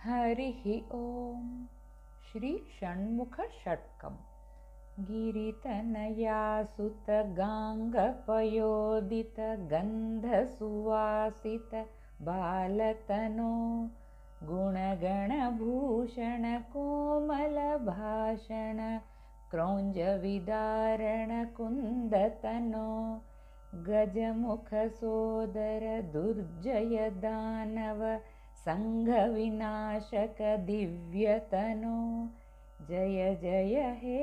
हरिः ॐ श्री षण्मुखषट्कम् गिरितनयासुतगाङ्गपयोदितगन्धसुवासित बालतनो गुणगणभूषण कोमलभाषण क्रौञ्जविदारण कुन्दतनो गजमुखसोदर दुर्जय दानव संघविनाशक दिव्यतनो जय जय हे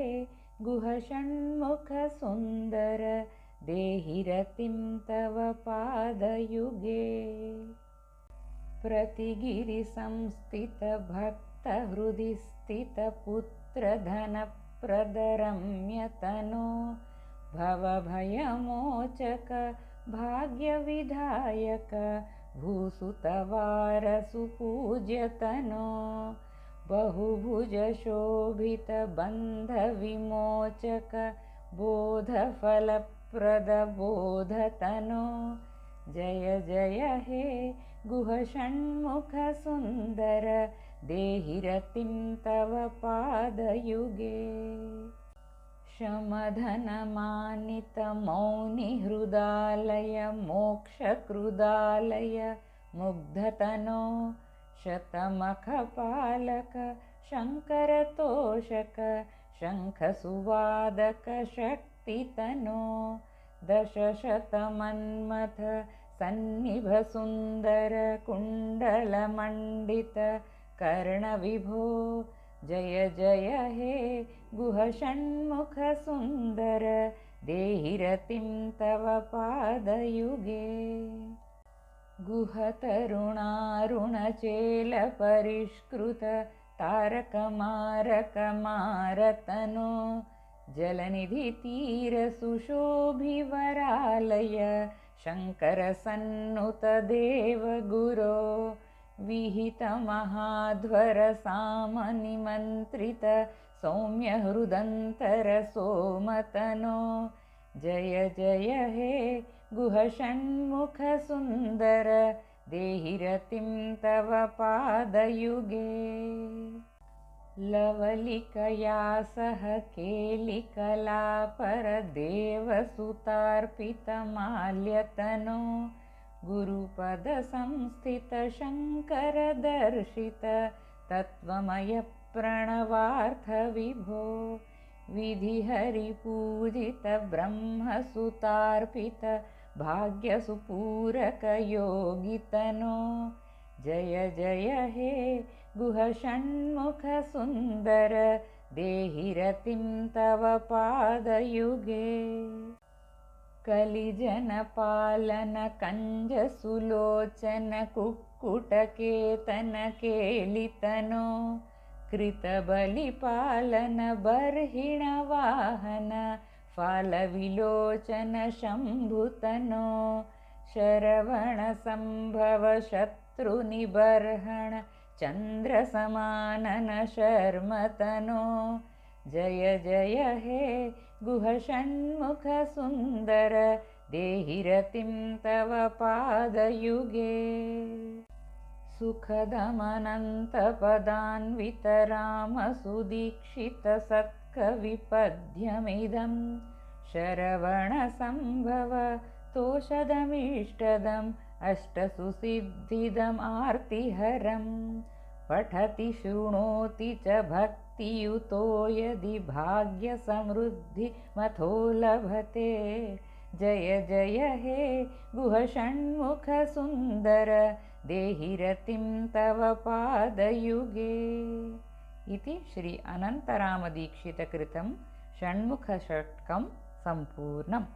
गुहषण्मुख सुन्दर देहि रतिं तव पादयुगे प्रतिगिरिसंस्थित भक्तहृदि स्थित पुत्रधनप्रदरम्यतनो भवभयमोचक भाग्यविधायक भूसुतवारसुपूज्यतनो बहुभुजशोभित बन्धविमोचक बोधफलप्रद बोधतनो जय जय हे गुहषण्मुख सुन्दर देहि रतिं तव पादयुगे शमधनमानित मौनिहृदालय मोक्षकृदालय मुग्धतनो शतमखपालक शङ्करतोषक शङ्खसुवादक शक्तितनो दशशतमन्मथ सन्निभसुन्दर कुण्डलमण्डित कर्णविभो जय जय हे गुहषण्मुख सुन्दर देहि रतिं तव पादयुगे गुहतरुणारुणचेलपरिष्कृत तारकमारकमारतनो जलनिधितीरसुशोभिवरालय शङ्करसन्नुत देवगुरो विहितमहाध्वर सामनिमन्त्रित सौम्यहृदन्तर सोमतनो जय जय हे गुहषण्मुख सुन्दर देहि रतिं तव पादयुगे लवलिकया सह केलिकलापर देवसुतार्पितमाल्यतनो गुरुपदसंस्थित शङ्करदर्शित तत्त्वमय प्रणवार्थविभो विधिहरिपूजित ब्रह्मसुतार्पित भाग्यसुपूरकयोगितनो जय जय हे गुहषण्मुख सुन्दर देहि रतिं तव पादयुगे कलिजनपालन कञ्जसुलोचन कुक्कुटकेतन केलितनो कृतबलिपालन बर्हिणवाहन फालविलोचन शम्भुतनो शरवणसम्भव शत्रुनिबर्हण चन्द्रसमानन शर्मतनो जय जय हे गुहषण्मुख सुन्दर देहि रतिं तव पादयुगे सुखदमनन्तपदान्वितरामसुदीक्षित सत्कविपद्यमिदं शरवणसम्भव तोषदमीष्टदम् अष्टसुसिद्धिदम् आर्तिहरं पठति शृणोति च भक्तियुतो यदि भाग्यसमृद्धिमथो लभते जय जय हे गुहषण्मुख सुन्दर देहि रतिं तव पादयुगे इति श्री अनन्तरामदीक्षितकृतं षण्मुखषट्कं सम्पूर्णम्।